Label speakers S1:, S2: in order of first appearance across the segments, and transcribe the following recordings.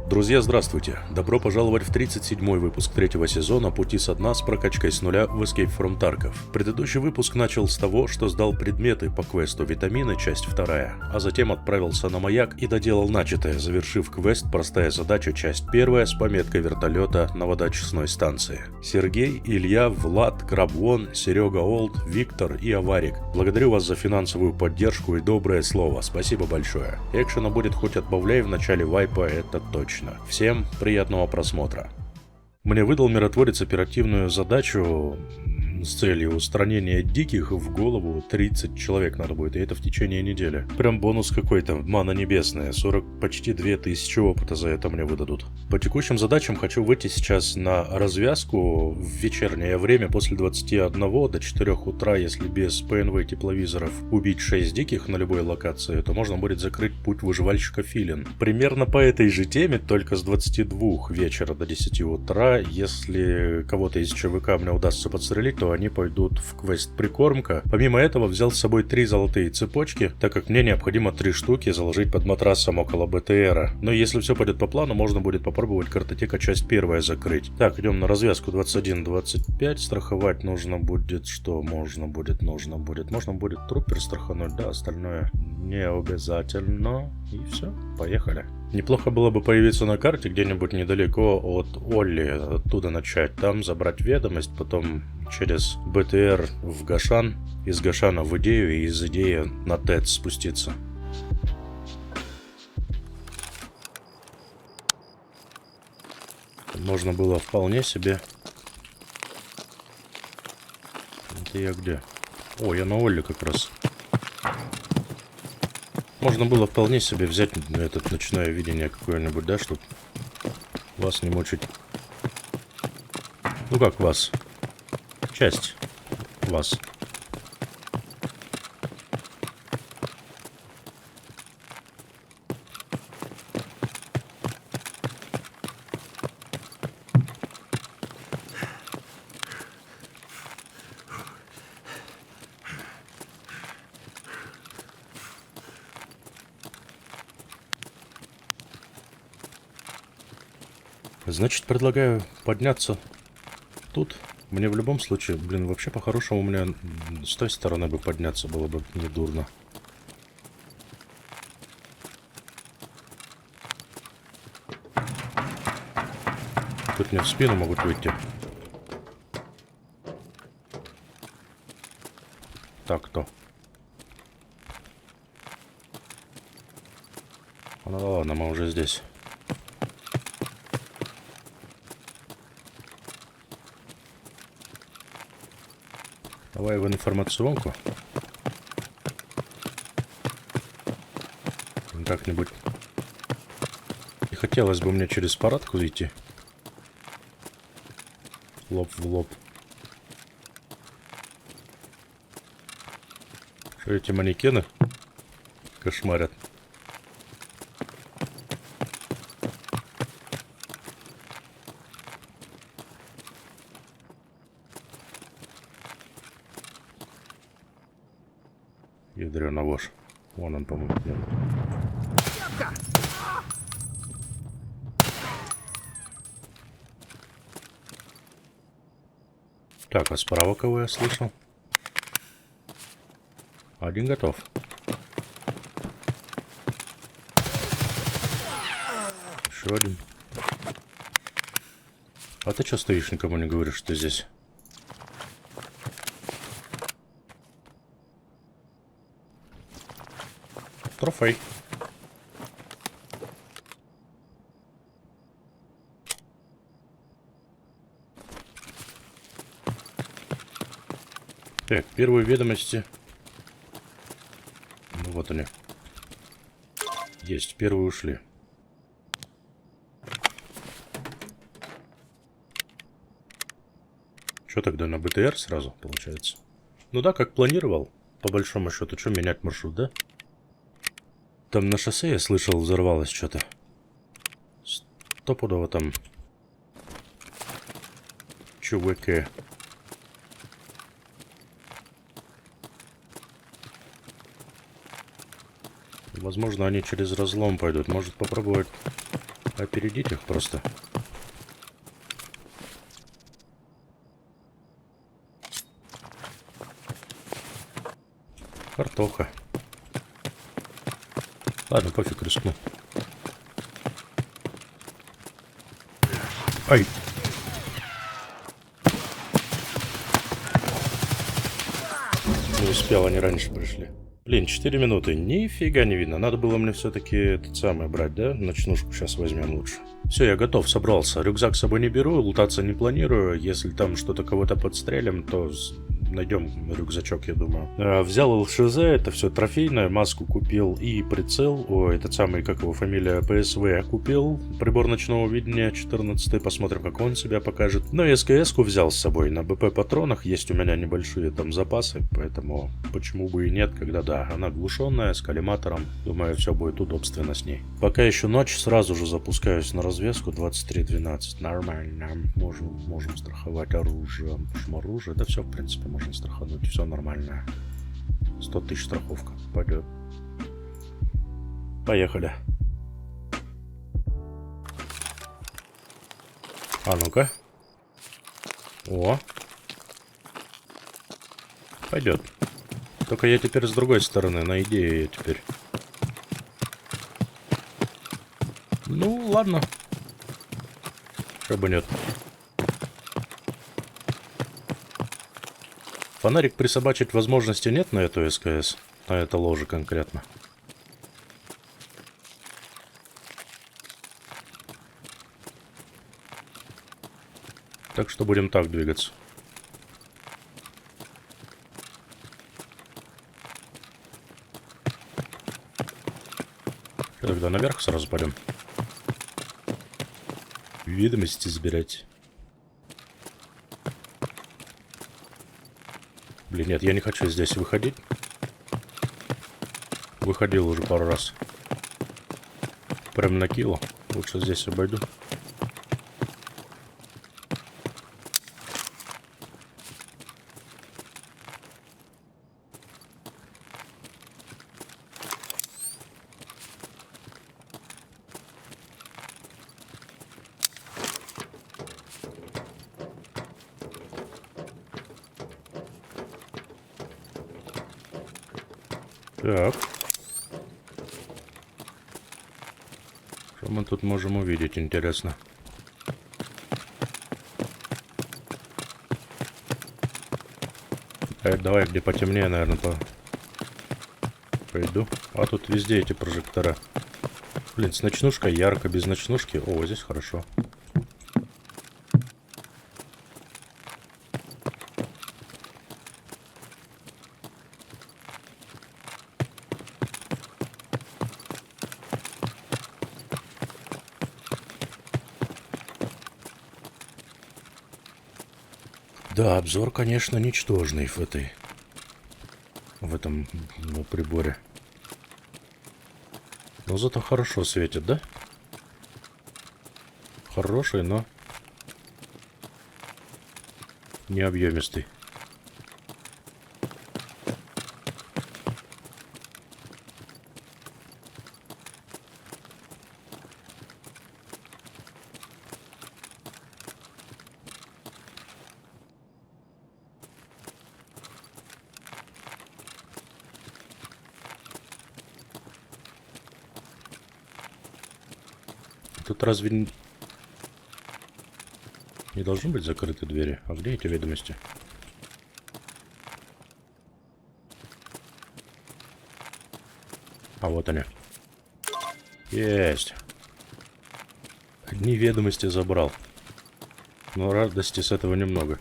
S1: Друзья, здравствуйте! Добро пожаловать в 37-й выпуск третьего сезона «Пути со дна» с прокачкой с нуля в Escape from Tarkov. Предыдущий выпуск начал с того, что сдал предметы по квесту «Витамины», часть 2, а затем отправился на маяк и доделал начатое, завершив квест «Простая задача», часть 1 с пометкой вертолета на водоочистной станции. Сергей, Илья, Влад, Крабвон, Серега Олд, Виктор и Аварик. Благодарю вас за финансовую поддержку и доброе слово. Спасибо большое. Экшена будет хоть отбавляй в начале вайпа, это точно. Всем приятного просмотра. Мне выдал миротворец оперативную задачу с целью устранения диких. В голову 30 человек надо будет, и это в течение недели. Прям бонус какой-то, мана небесная, 40, почти 2000 опыта за это мне выдадут. По текущим задачам хочу выйти сейчас на развязку в вечернее время после 21 до 4 утра, если без ПНВ тепловизоров убить 6 диких на любой локации, то можно будет закрыть путь выживальщика Филин. Примерно по этой же теме, только с 22 вечера до 10 утра, если кого-то из ЧВК мне удастся подстрелить, то они пойдут в квест «Прикормка». Помимо этого взял с собой 3 золотые цепочки, так как мне необходимо 3 штуки заложить под матрасом около БТРа. Но если все пойдет по плану, можно будет попробовать картотека часть 1 закрыть. Так, идем на развязку 21-25. Страховать нужно будет, что можно будет? Можно будет труппер страхануть, да, остальное не обязательно. И все, поехали. Неплохо было бы появиться на карте где-нибудь недалеко от Олли, оттуда начать, там забрать ведомость, потом через БТР в Гашан, из Гашана в Идею и из Идеи на ТЭЦ спуститься. Можно было вполне себе... Это я где? О, я на Олли как раз. Можно было вполне себе взять это ночное видение какое-нибудь, да, чтобы вас не мучить. Ну как вас? Часть вас. Значит, предлагаю подняться тут. Мне в любом случае, блин, вообще по-хорошему мне с той стороны бы подняться было бы недурно. Тут мне в спину могут выйти. Так-то. Ну ладно, мы уже здесь. Давай в информационку. Как-нибудь. Не хотелось бы мне через парадку идти. Лоб в лоб. Что эти манекены кошмарят? Ядрёна вошь. Вон он, по-моему, нет. Так, а справа кого я слышал? Один готов. Еще один. А ты что стоишь, никому не говоришь, что ты здесь? Трофей. Так, первые ведомости. Ну вот они. Есть, первые ушли. Что тогда на БТР сразу получается? Ну да, как планировал. По большому счету, что менять маршрут, да? Там на шоссе, я слышал, взорвалось что-то. Стопудово там чуваки. Возможно, они через разлом пойдут. Может попробовать Опередить их просто. Картоха. Ладно, пофиг, рискну. Ай! Не успел, они раньше пришли. Блин, 4 минуты. Нифига не видно. Надо было мне все-таки этот самый брать, да? Ночнушку сейчас возьмем лучше. Все, я готов, собрался. Рюкзак с собой не беру, лутаться не планирую. Если там что-то кого-то подстрелим, то найдем рюкзачок, я думаю. Взял ЛШЗ, это все трофейное, маску купил и прицел. Ой, этот самый, как его фамилия, ПСВ купил. Прибор ночного видения 14, посмотрим, как он себя покажет. Ну и СКС-ку взял с собой на БП патронах. Есть у меня небольшие там запасы, поэтому почему бы и нет, когда да, она глушенная, с коллиматором. Думаю, все будет удобственно с ней. Пока еще ночь, сразу же запускаюсь на развеску 23:12. Нормально. Можем страховать оружие. Оружие, да все, в принципе, можно страхануть. Все нормально. 100 тысяч страховка. Пойдет. Поехали. А ну-ка. О. Пойдет. Только я теперь с другой стороны, на идее я теперь. Ну, ладно. Что бы нет. Фонарик присобачить возможности нет на эту СКС. На это ложе конкретно. Так что будем так двигаться. Тогда наверх сразу пойдем. Ведомости забирать. Блин, нет, я не хочу здесь выходить. Выходил уже пару раз. Прям на кило. Лучше здесь обойду. Так. Что мы тут можем увидеть, интересно? Давай, где потемнее, наверное, пойду. А тут везде эти прожектора. Блин, с ночнушкой ярко, без ночнушки. О, здесь хорошо. Да, обзор, конечно, ничтожный в этом приборе. Но зато хорошо светит, да? Хороший, но не объемистый. Тут разве не должны быть закрыты двери? А где эти ведомости? А вот они. Есть. Одни ведомости забрал. Но радости с этого немного.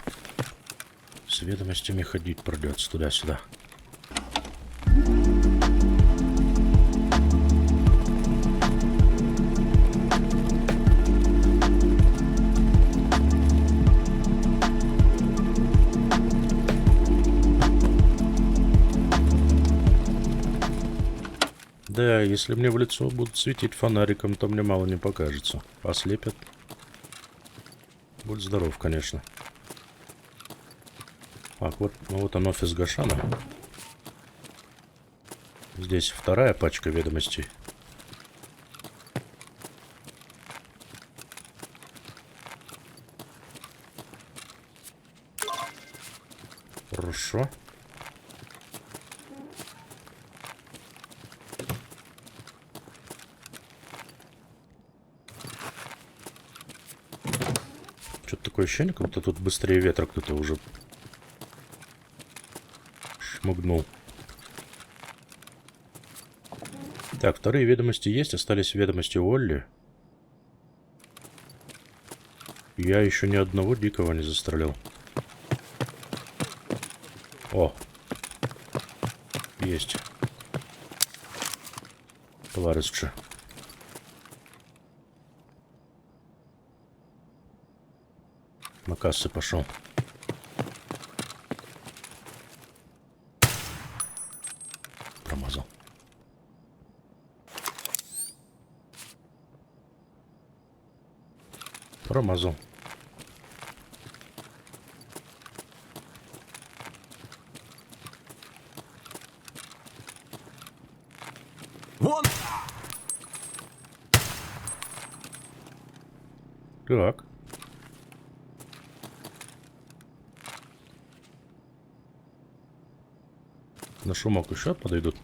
S1: С ведомостями ходить придется туда-сюда. Да, если мне в лицо будут светить фонариком, то мне мало не покажется. Ослепят. Будь здоров, конечно. Так, вот, ну вот он, офис Гашана. Здесь вторая пачка ведомостей. Хорошо. Что-то такое ощущение, как будто тут быстрее ветра кто-то уже шмыгнул. Так, вторые ведомости есть. Остались ведомости Олли. Я еще ни одного дикого не застрелил. О! Есть. Товарищи. На кассы пошел. Промазал. Промазал.
S2: Вон!
S1: Так. На шумок еще подойдут.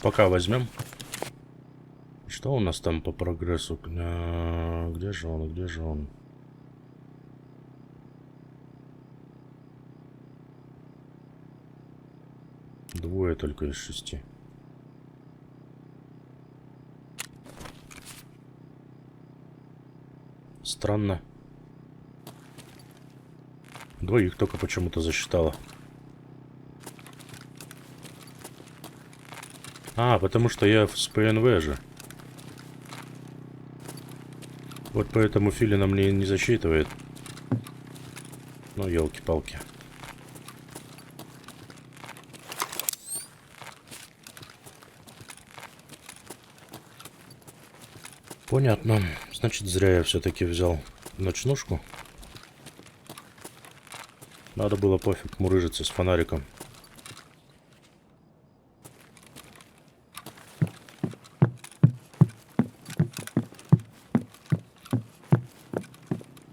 S1: Пока возьмем. Что у нас там по прогрессу? Где же он? Где же он? Двое только из 6. Странно. Двоих только почему-то засчитала. А, потому что я с ПНВ же. Вот поэтому Филина мне не засчитывает. Ну, елки-палки. Понятно. Значит, зря я все-таки взял ночнушку. Надо было пофиг мурыжиться с фонариком.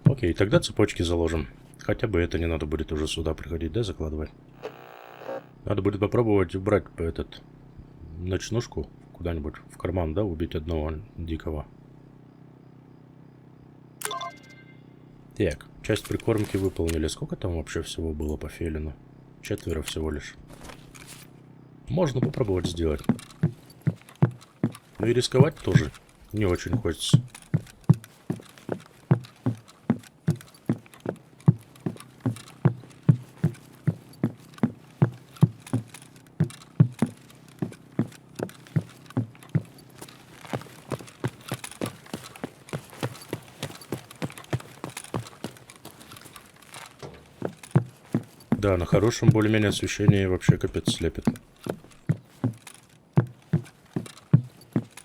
S1: Окей, тогда цепочки заложим. Хотя бы это не надо будет уже сюда приходить, да, закладывать. Надо будет попробовать убрать этот ночнушку куда-нибудь в карман, да, убить одного дикого. Так, часть прикормки выполнили. Сколько там вообще всего было по филину? 4 всего лишь. Можно попробовать сделать. Ну и рисковать тоже не очень хочется. Да, на хорошем более-менее освещении вообще капец слепит.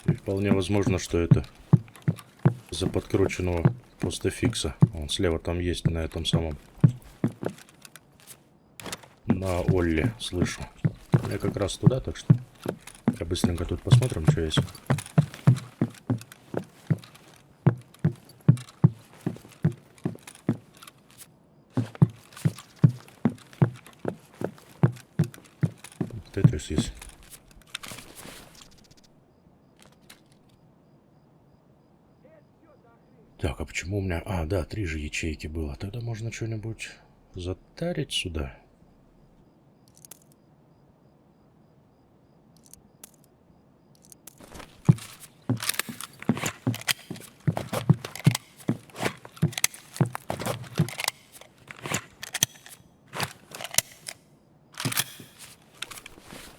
S1: И вполне возможно, что это из-за подкрученного просто фикса. Он слева там есть на этом самом. На Олли слышу. Я как раз туда, так что я быстренько тут посмотрим, что есть. Тетрис есть. Так, а почему у меня... А, да, 3 же ячейки было. Тогда можно что-нибудь затарить сюда.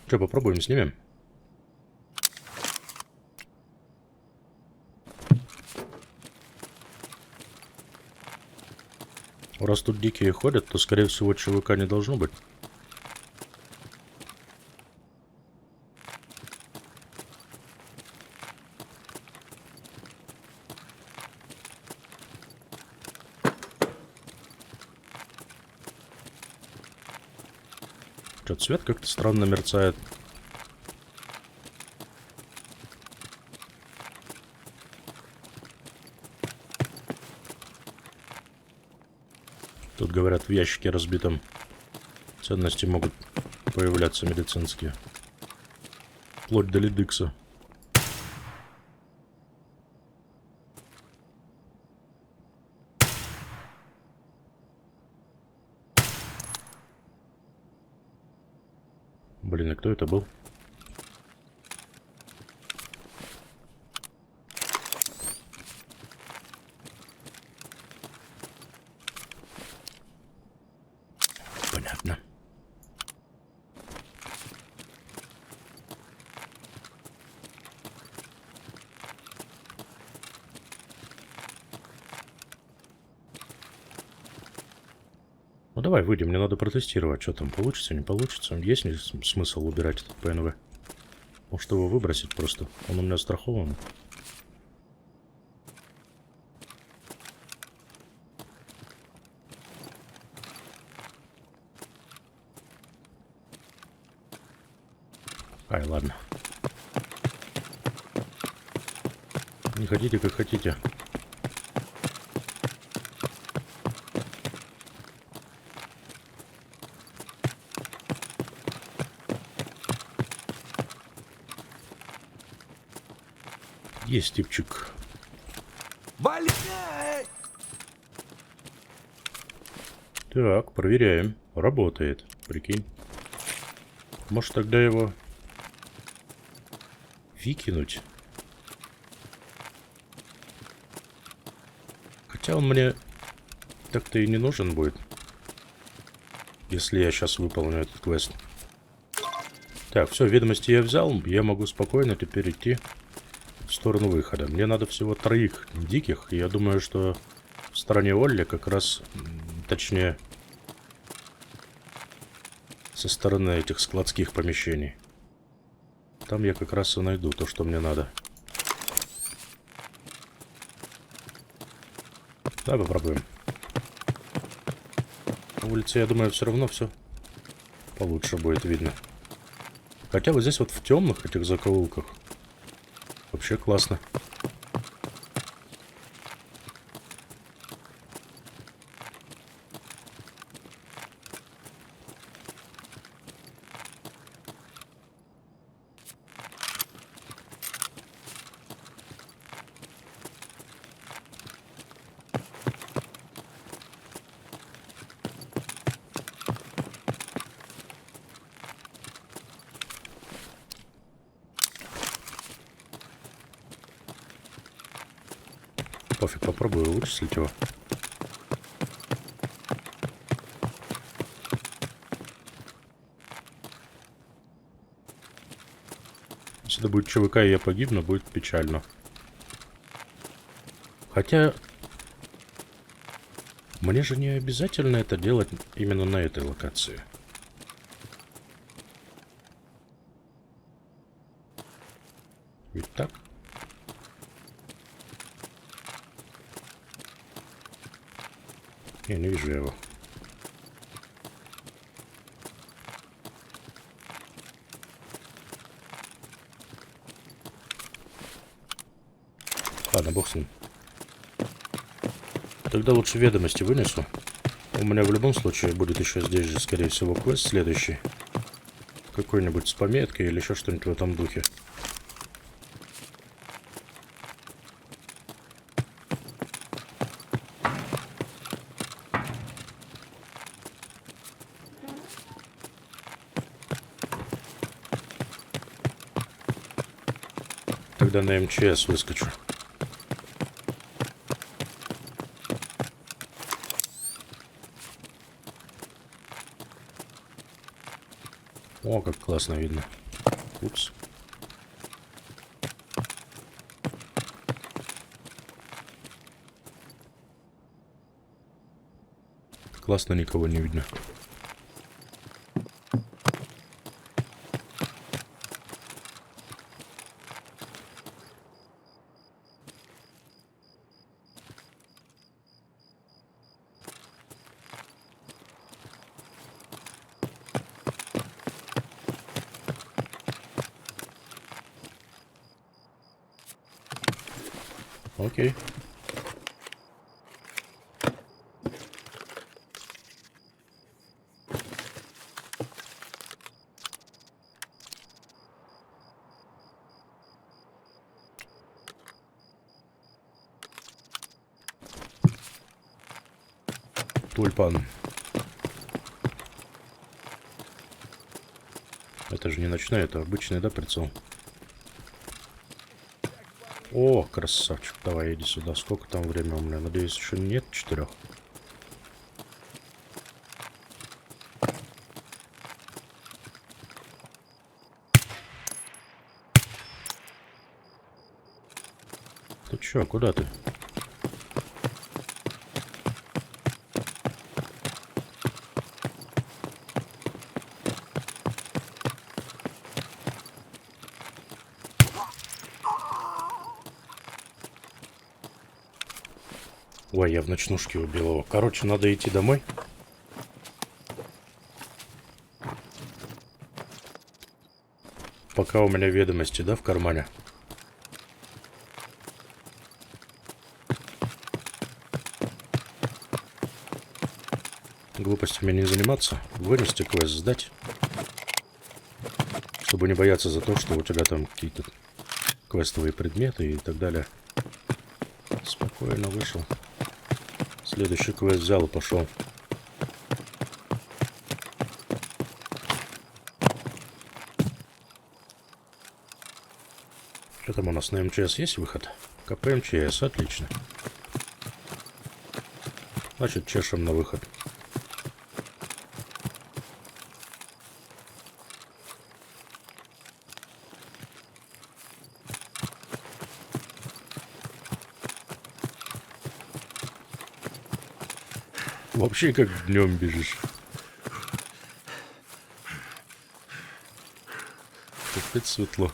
S1: Что, попробуем, снимем? Раз тут дикие ходят, то, скорее всего, ЧВК не должно быть. Что, цвет как-то странно мерцает. Тут, говорят, в ящике разбитом ценности могут появляться медицинские. Вплоть до лидыкса. Блин, а кто это был? Понятно. Ну давай выйдем, мне надо протестировать, что там получится, не получится. Есть ли смысл убирать этот ПНВ? Может его выбросить просто? Он у меня страхован. Ай, ладно. Не хотите, как хотите. Есть типчик.
S2: Валяй!
S1: Так, проверяем. Работает. Прикинь. Может тогда его выкинуть? Хотя он мне так-то и не нужен будет, если я сейчас выполню этот квест. Так, все, ведомости я взял. Я могу спокойно теперь идти в сторону выхода. Мне надо всего 3 диких. И я думаю, что в стороне Олли как раз, точнее, со стороны этих складских помещений. Там я как раз и найду то, что мне надо. Давай попробуем. На улице, я думаю, все равно все получше будет видно. Хотя вот здесь вот в темных этих закоулках вообще классно. Пофиг, попробую вычислить его. Если это будет ЧВК и я погибну, будет печально. Хотя мне же не обязательно это делать именно на этой локации. Ведь так? Я не вижу его. Ладно, бог с ним. Тогда лучше ведомости вынесу. У меня в любом случае будет еще здесь же, скорее всего, квест следующий. Какой-нибудь с пометкой или еще что-нибудь в этом духе. когда на МЧС выскочу. О, как классно видно. Упс. Классно, никого не видно. Окей. Тульпан. Это же не ночной, это обычный, да, прицел? О, красавчик. Давай, иди сюда. Сколько там времени у меня? Надеюсь, еще нет 4. Ты чё, куда ты? Ой, я в ночнушке убил его. Короче, надо идти домой. Пока у меня ведомости, да, в кармане. Глупостями не заниматься. Вынести квест, сдать. Чтобы не бояться за то, что у тебя там какие-то квестовые предметы и так далее. Спокойно вышел. Следующий квест взял и пошел. Что там у нас на МЧС есть выход? КП МЧС, отлично. Значит, чешем на выход. Вообще как днем бежишь. Опять светло.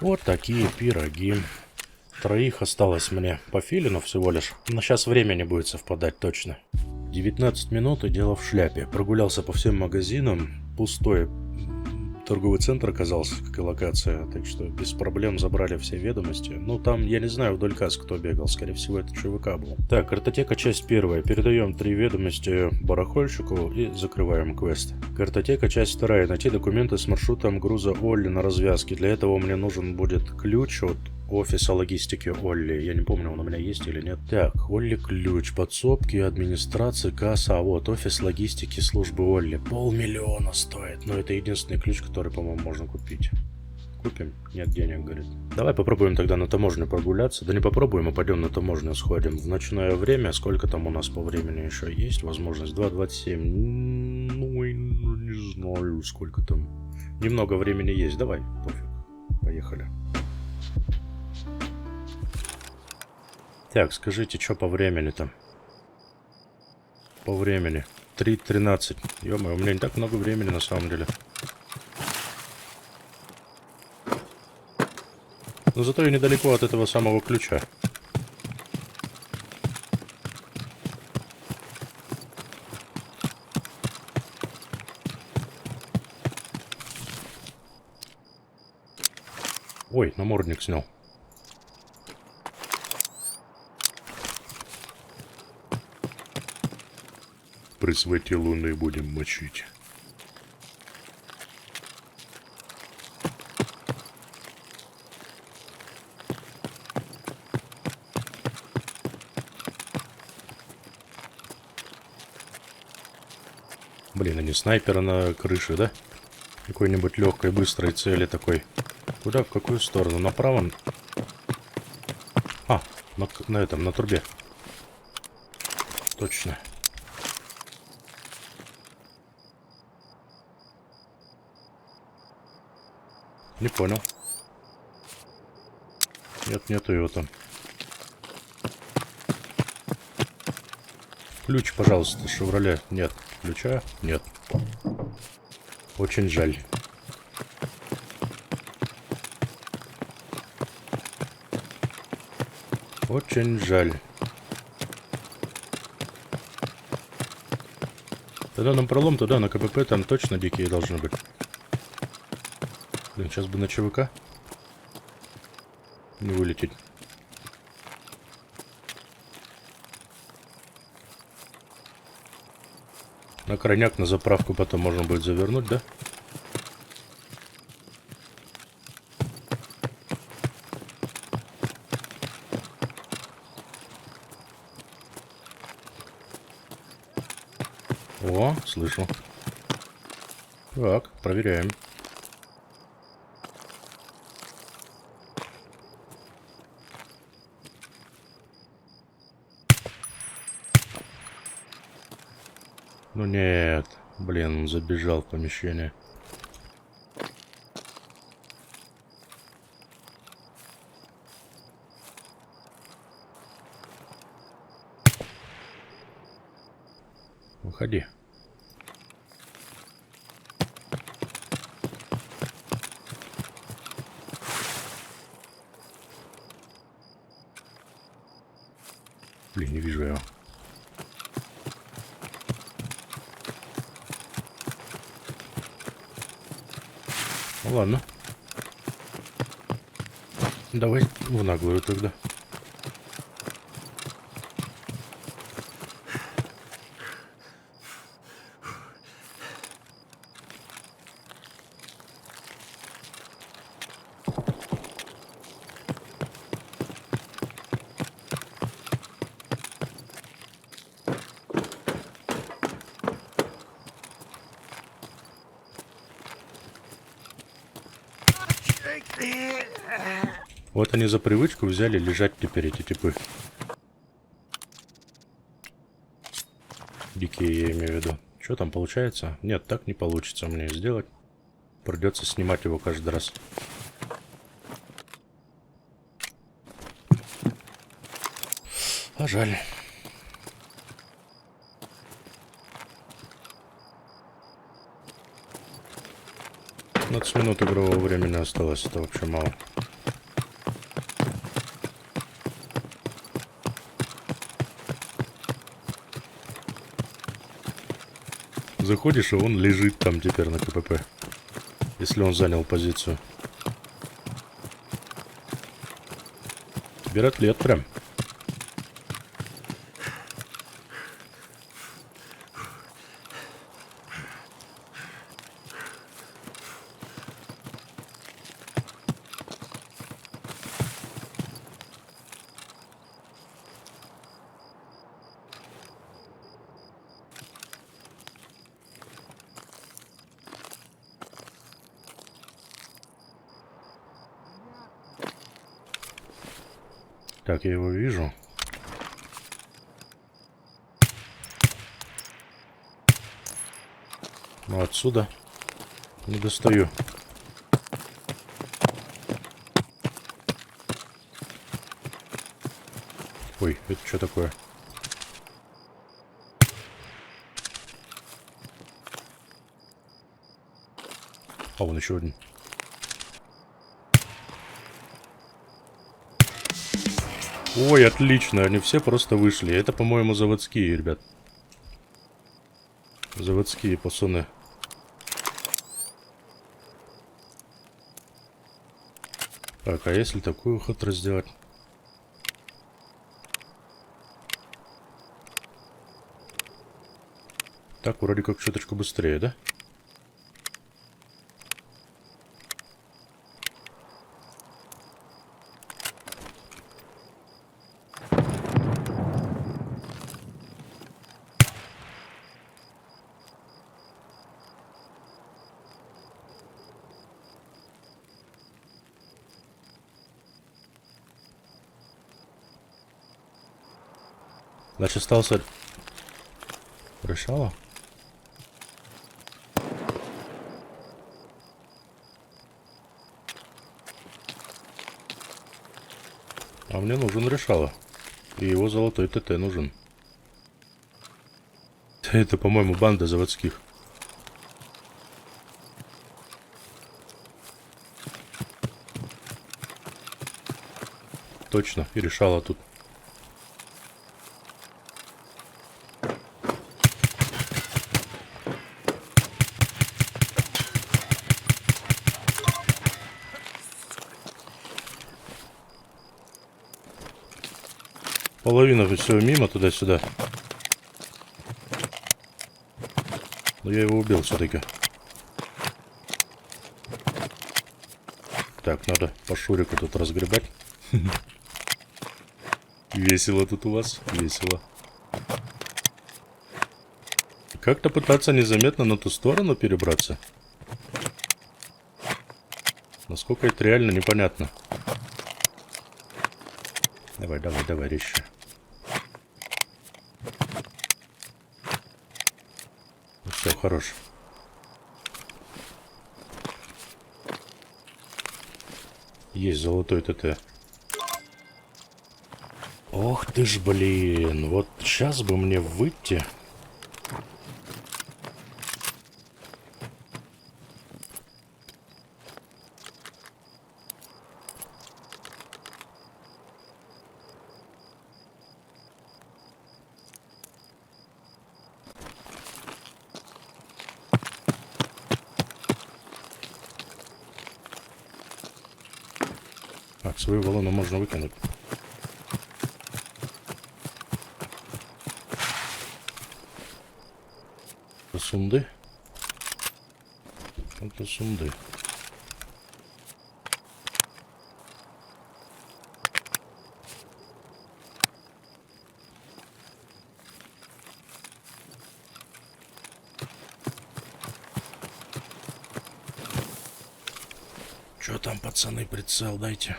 S1: Вот такие пироги. 3 осталось мне по филину всего лишь. Но сейчас время не будет совпадать точно. 19 минут и дело в шляпе. Прогулялся по всем магазинам. Пустой торговый центр оказался, как и локация. Так что без проблем забрали все ведомости. Ну там, я не знаю, вдоль касс кто бегал. Скорее всего, это ЧВК был. Так, картотека, часть 1. Передаем 3 ведомости барахольщику и закрываем квест. Картотека, часть 2. Найти документы с маршрутом груза Олли на развязке. Для этого мне нужен будет ключ от офиса логистики Олли. Я не помню, он у меня есть или нет. Так, Олли ключ, подсобки, администрация, касса. А вот офис логистики службы Олли. 500 000 стоит. Но это единственный ключ, который, по-моему, можно купить. Купим? Нет денег, говорит. Давай попробуем тогда на таможню прогуляться. Да не попробуем, а пойдем на таможню сходим. В ночное время. Сколько там у нас по времени еще есть? Возможность 2:27. Ну, не знаю, сколько там. Немного времени есть. Давай, пофиг. Поехали. Так, скажите, что по времени там? По времени. 3:13. Ё-моё, у меня не так много времени на самом деле. Но зато я недалеко от этого самого ключа. Ой, намордник снял. При свете луны будем мочить. Блин, а не снайпера на крыше, да? Какой-нибудь легкой, быстрой цели такой. Куда, в какую сторону? Направо? А, на этом, на трубе. Точно. Не понял. Нет, нету его там. Ключ, пожалуйста, Шевроле. Нет. Ключа? Нет. Очень жаль. Очень жаль. Тогда нам пролом туда, на КПП, там точно дикие должны быть. Блин, сейчас бы на ЧВК не вылететь. На крайняк, на заправку потом можно будет завернуть, да? О, слышу. Так, проверяем. Ну нет, блин, он забежал в помещение. Выходи. Блин, не вижу его. Ну ладно. Давай в наглую тогда. Вот они за привычку взяли лежать теперь, эти типы. Дикие, я имею в виду. Что там получается? Нет, так не получится мне сделать. Придется снимать его каждый раз. А жаль. 15 минут игрового времени осталось. Это вообще мало. Заходишь, и он лежит там теперь на КПП. Если он занял позицию. Берет лет прям. Так, я его вижу. Но отсюда не достаю. Ой, это что такое? А, вон еще один. Ой, отлично, они все просто вышли. Это, по-моему, заводские, ребят. Заводские пацаны. Так, а если такую хитру сделать? Так, вроде как чуточку быстрее, да? Значит, остался... Решала? А мне нужен решала. И его золотой ТТ нужен. Это, по-моему, банда заводских. Точно, и решала тут. Половина все мимо туда-сюда. Но я его убил все-таки. Так, надо по шурику тут разгребать. Весело тут у вас, весело. Как-то пытаться незаметно на ту сторону перебраться. Насколько это реально, непонятно. Давай, давай, давай, резче. Ну, все, хорош. Есть золотой ТТ. Ох ты ж, блин. Вот сейчас бы мне выйти. Так, свою валуну можно выкинуть. Это сунды. Это сунды. Чё там, пацаны, прицел дайте.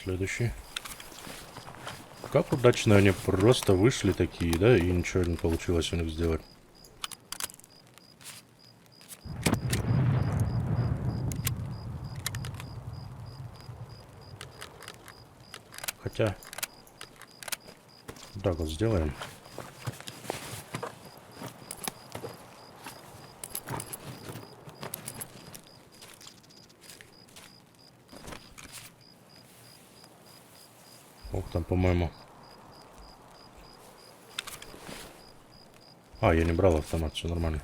S1: Следующий. Как удачно они просто вышли такие, да, и ничего не получилось у них сделать. Хотя... Так вот сделаем. Ох, там, по-моему... А, я не брал автомат, все нормально.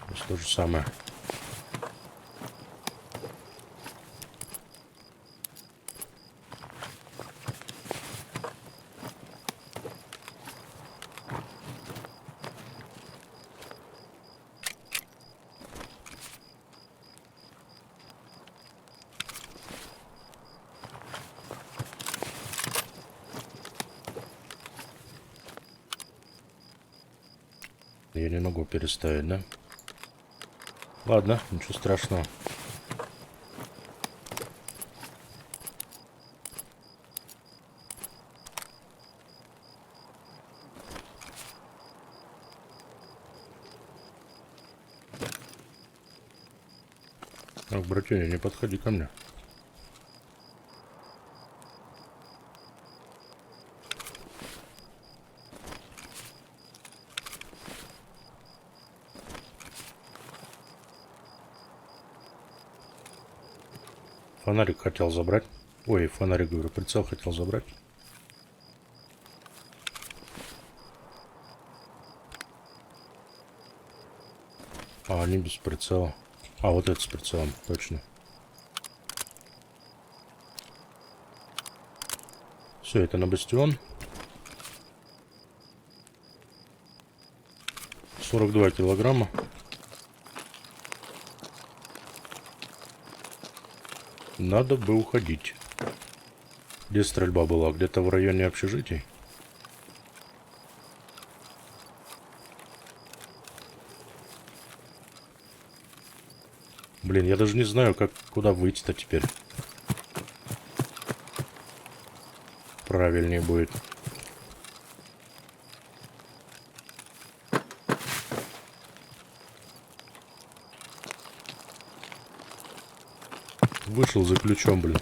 S1: Здесь то же самое. Я не могу переставить, да? Ладно, ничего страшного. Ах, братюня, не подходи ко мне. Фонарик хотел забрать. Ой, фонарик, говорю, прицел хотел забрать. А, они без прицела. А, вот это с прицелом, точно. Все, это на бастион. 42 килограмма. Надо бы уходить. Где стрельба была? Где-то в районе общежитий? Блин, я даже не знаю, куда выйти-то теперь. Правильнее будет. Вышел за ключом, блин.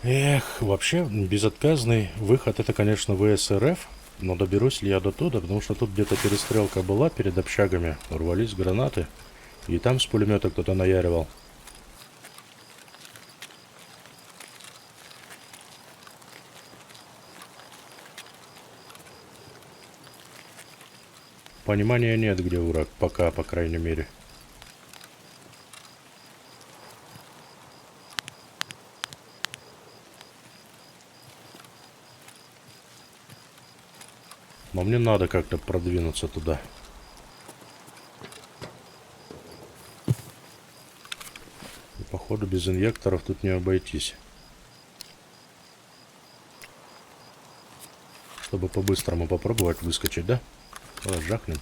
S1: Эх, вообще безотказный выход это, конечно, ВСРФ. Но доберусь ли я до туда, потому что тут где-то перестрелка была перед общагами. Рвались гранаты. И там с пулемета кто-то наяривал. Понимания нет, где враг. Пока, по крайней мере. Но мне надо как-то продвинуться туда. И, походу, без инъекторов тут не обойтись. Чтобы по-быстрому попробовать выскочить, да? Давай жахнем.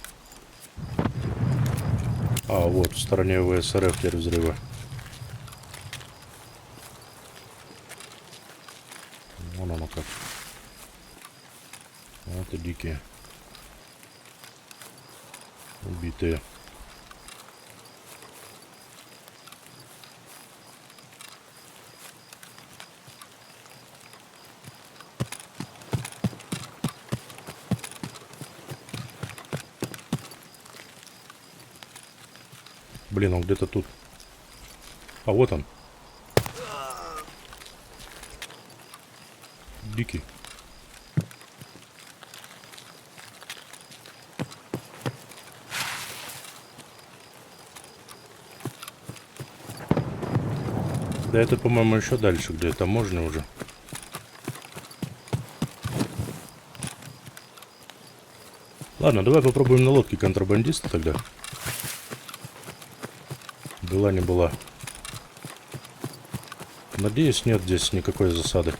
S1: А, вот, в стороне ВСРФ теперь взрывы. Вон оно как. Вот и дикие. Убитые. Блин, он где-то тут. А вот он. Дикий. Да это, по-моему, еще дальше, где это можно уже. Ладно, давай попробуем на лодке контрабандиста тогда. Была не была. Надеюсь, нет здесь никакой засады.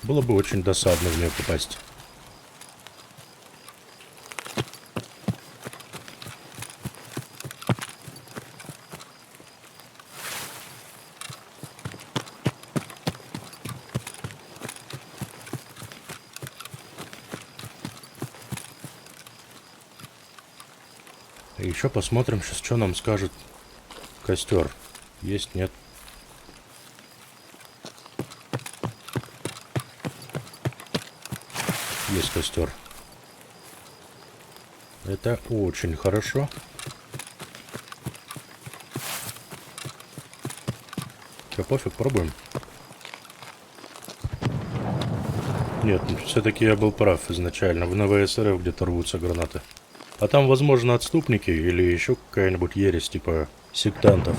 S1: Было бы очень досадно в нее попасть. Еще посмотрим сейчас, что нам скажет костер. Есть, нет. Есть костер. Это очень хорошо. Че, пофиг, пробуем. Нет, все-таки я был прав изначально. В ВСРФ где-то рвутся гранаты. А там, возможно, отступники или еще какая-нибудь ересь типа сектантов.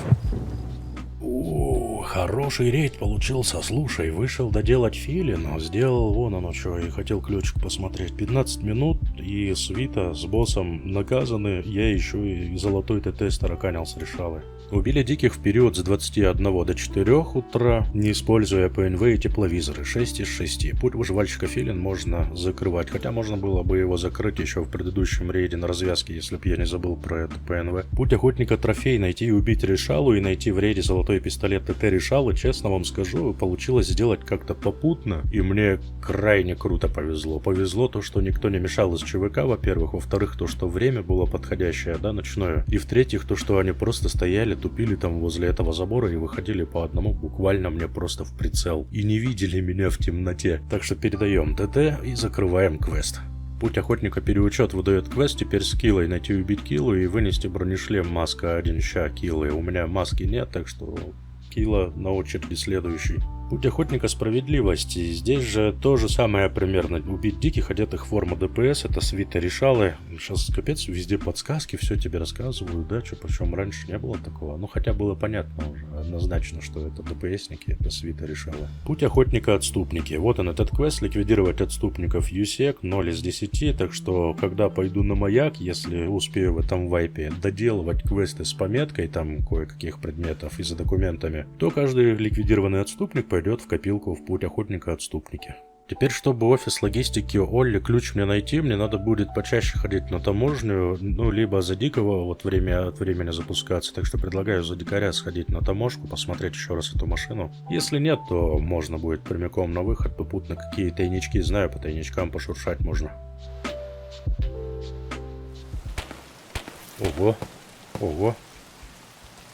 S1: Хороший рейд получился. Слушай, вышел доделать филин, сделал вон оно что, и хотел ключик посмотреть. 15 минут, и свита с боссом наказаны. Я еще и золотой ТТ староканил с решалой. Убили диких в период с 21 до 4 утра, не используя ПНВ и тепловизоры. 6 из 6. Путь выживальщика филин можно закрывать. Хотя можно было бы его закрыть еще в предыдущем рейде на развязке, если б я не забыл про это ПНВ. Путь охотника трофей. Найти и убить решалу, и найти в рейде золотой пистолет ТТ решалы. Честно вам скажу, получилось сделать как-то попутно. И мне крайне круто повезло. Повезло то, что никто не мешал из ЧВК, во-первых. Во-вторых, то, что время было подходящее, да, ночное. И в-третьих, то, что они просто стояли, тупили там возле этого забора и выходили по одному буквально мне просто в прицел. И не видели меня в темноте. Так что передаем ТТ и закрываем квест. Путь охотника переучет выдает квест, теперь с киллой найти и убить киллу и вынести бронешлем маска 1 ща киллы. У меня маски нет, так что килла на очереди следующий. Путь охотника справедливости. Здесь же то же самое примерно. Убить диких, одетых в форму ДПС, это свита решалы. Сейчас капец, везде подсказки, все тебе рассказывают, да, что причем раньше не было такого. Ну хотя было понятно уже, однозначно, что это ДПСники, это свита решалы. Путь охотника-отступники. Вот он этот квест, ликвидировать отступников USEC 0 из 10, так что когда пойду на маяк, если успею в этом вайпе доделывать квесты с пометкой там кое-каких предметов и за документами, то каждый ликвидированный отступник пойдет в копилку в путь охотника-отступники. Теперь, чтобы офис логистики Олли ключ мне найти, мне надо будет почаще ходить на таможню, ну, либо за дикого вот время от времени запускаться, так что предлагаю за дикаря сходить на таможку, посмотреть еще раз эту машину. Если нет, то можно будет прямиком на выход, попутно какие тайнички знаю, по тайничкам пошуршать можно. Ого, ого.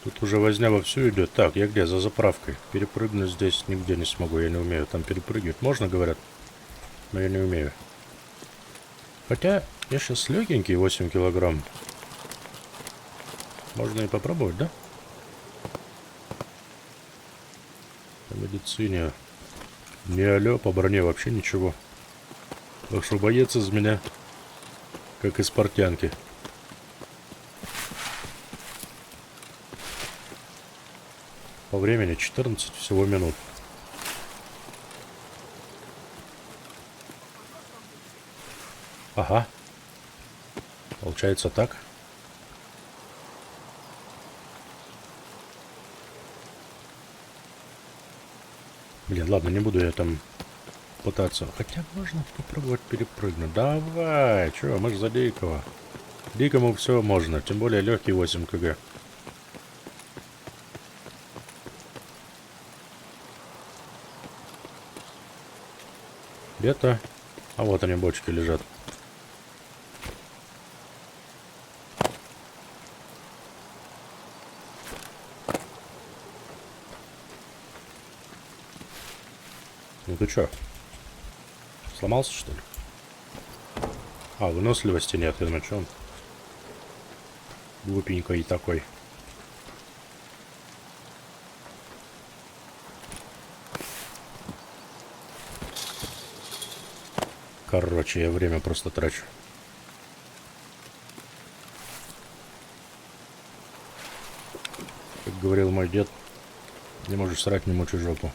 S1: Тут уже возня вовсю идет. Так, я где? За заправкой. Перепрыгнуть здесь нигде не смогу, я не умею. Там перепрыгивать можно, говорят, но я не умею. Хотя, я сейчас легенький, 8 килограмм. Можно и попробовать, да? По медицине. Не алё, по броне вообще ничего. Так что боец из меня, как из портянки. По времени 14 всего минут. Ага. Получается так. Блин, ладно, не буду я там пытаться. Хотя можно попробовать перепрыгнуть. Давай, чё, мы же за дикого. Дикому все можно, тем более легкий 8 кг. Где-то... А вот они, бочки лежат. Ну ты чё? Сломался, что ли? А, выносливости нет, я на чем? Глупенький такой. Короче, я время просто трачу. Как говорил мой дед, не можешь срать, не мочи жопу.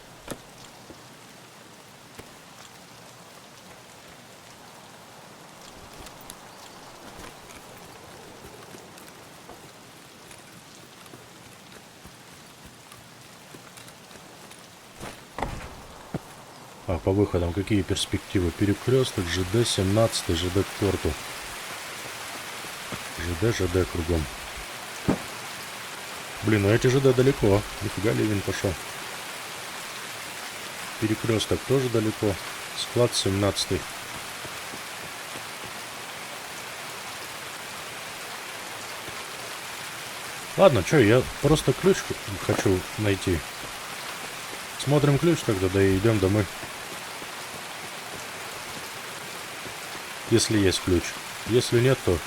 S1: А по выходам какие перспективы? Перекресток, ЖД 17, ЖД к порту. ЖД кругом. Блин, ну эти ЖД далеко. Нифига ливень пошел. Перекресток тоже далеко. Склад 17. Ладно, что, я просто ключ хочу найти. Смотрим ключ тогда, да и идем домой. Если есть ключ. Если нет, то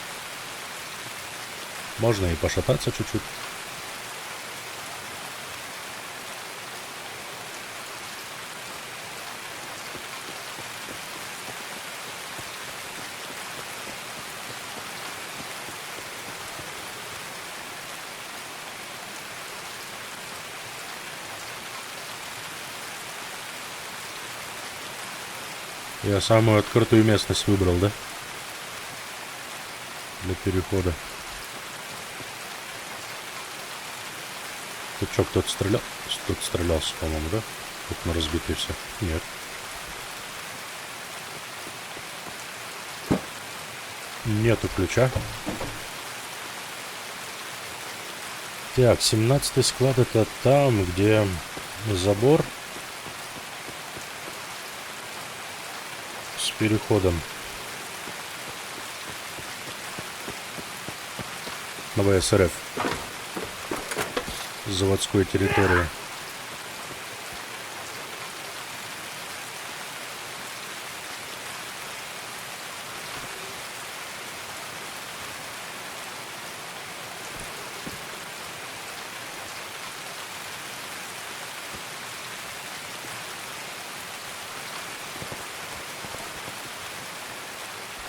S1: можно и пошататься чуть-чуть. Я самую открытую местность выбрал, да? Для перехода. Тут что, кто-то стрелял? Кто-то стрелялся, по-моему, да? Тут на разбитые все. Нет. Нету ключа. Так, 17-й склад это там, где забор с переходом на ВСРФ с заводской территории.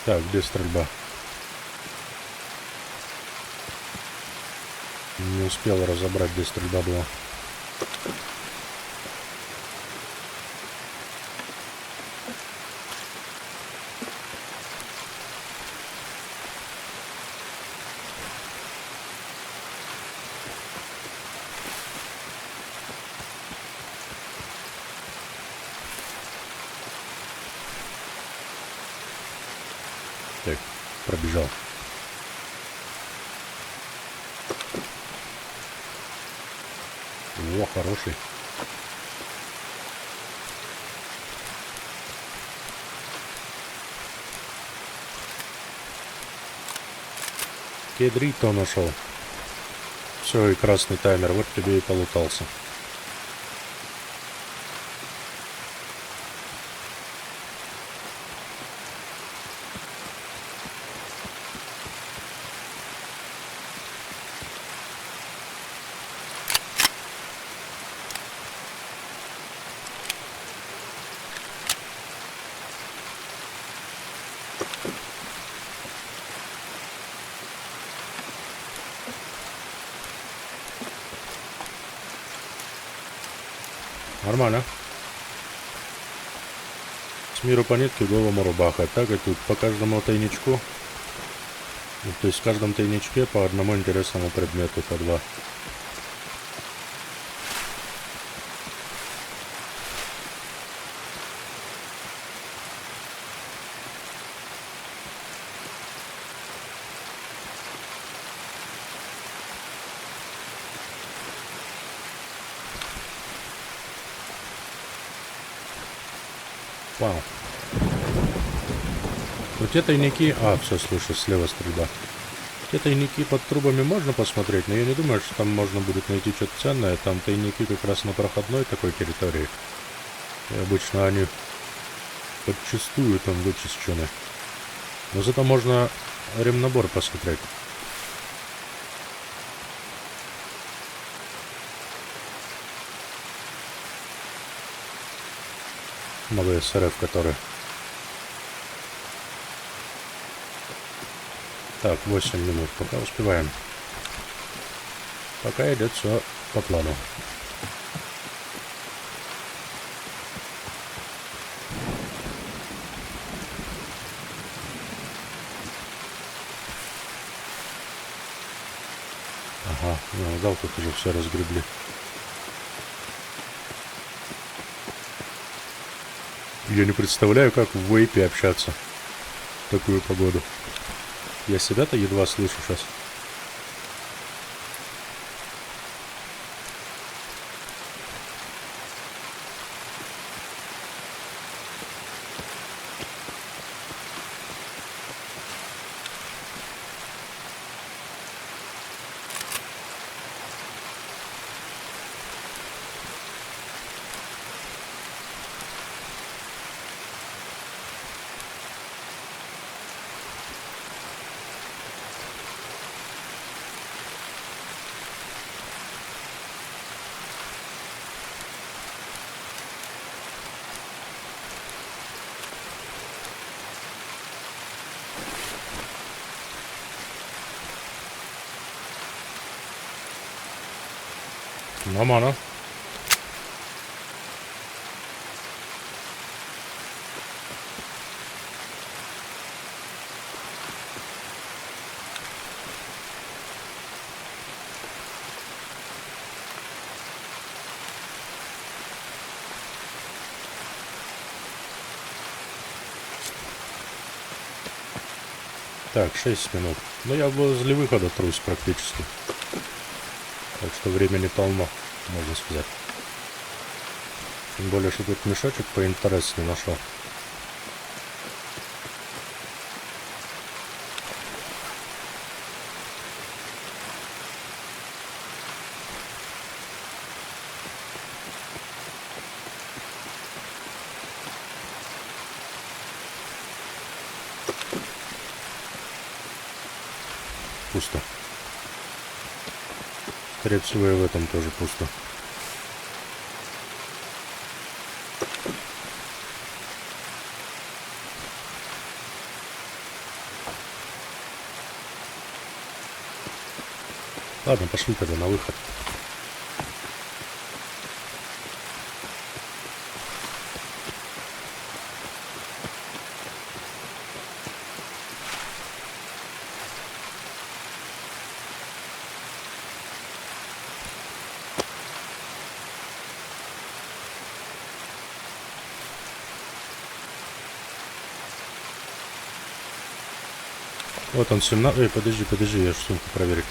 S1: Так, где стрельба? Не успел разобрать, где стрельба была. Так, пробежал. О, хороший. Кедрито нашел. Все, и красный таймер. Вот тебе и полутался. Нормально. С миру по нитке, голому рубаха. Так и тут по каждому тайничку. То есть в каждом тайничке по одному интересному предмету, по два. Вау. Вот те тайники... А, все, слышу, слева стрельба. Те тайники под трубами можно посмотреть, но я не думаю, что там можно будет найти что-то ценное. Там тайники как раз на проходной такой территории. И обычно они подчистую там вычищены. Но зато можно ремнабор посмотреть. Новый СРФ, который... Так, 8 минут. Пока успеваем. Пока идет все по плану. Ага, на галках уже все разгребли. Я не представляю, как в вейпе общаться в такую погоду. Я себя-то едва слышу сейчас. Нормально. Так, 6 минут. Но я возле выхода трусь практически. Так что времени полно, можно сказать. Тем более, что тут мешочек поинтереснее нашел. Пусто. Скорее всего, и в этом тоже пусто. Ладно, пошли тогда на выход. Вот он 17... Эй, подожди, я же сумку проверю.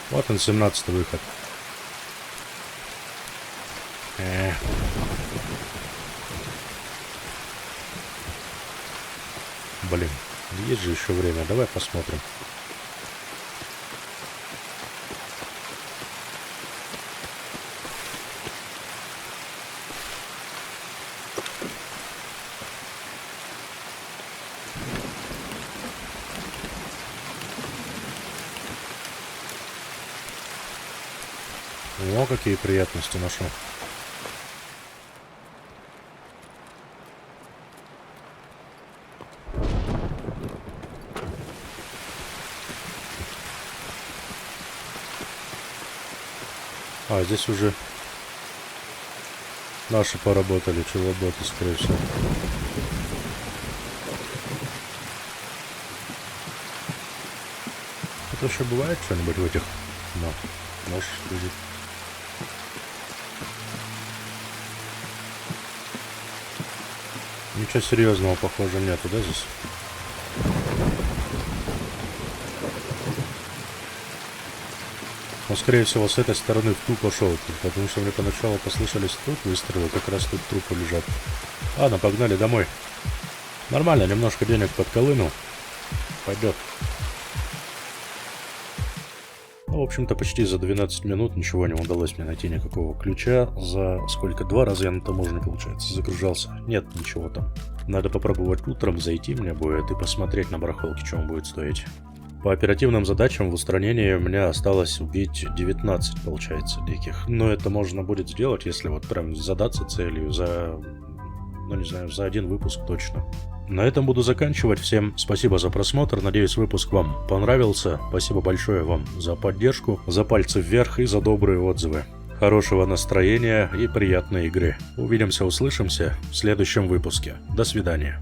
S1: Вот он 17-й выход. Блин, есть же еще время, давай посмотрим. О, какие приятности нашел. А, здесь уже наши поработали, челоботы, скорее всего. Это еще бывает что-нибудь в этих? Да, нож лежит. Ничего серьезного, похоже, нету, да, здесь? Он, скорее всего, с этой стороны в ту пошел, потому что мне поначалу послышались тут выстрелы, как раз тут трупы лежат. Ладно, погнали домой. Нормально, немножко денег подколынул. Пойдет. Ну, в общем-то, почти за 12 минут ничего не удалось мне найти никакого ключа. За сколько? 2 раза я на таможне, получается, загружался. Нет, ничего там. Надо попробовать утром зайти мне будет и посмотреть на барахолке, что он будет стоить. По оперативным задачам в устранении у меня осталось убить 19, получается, диких. Но это можно будет сделать, если вот прям задаться целью за, ну не знаю, за один выпуск точно. На этом буду заканчивать. Всем спасибо за просмотр. Надеюсь, выпуск вам понравился. Спасибо большое вам за поддержку, за пальцы вверх и за добрые отзывы. Хорошего настроения и приятной игры. Увидимся, услышимся в следующем выпуске. До свидания.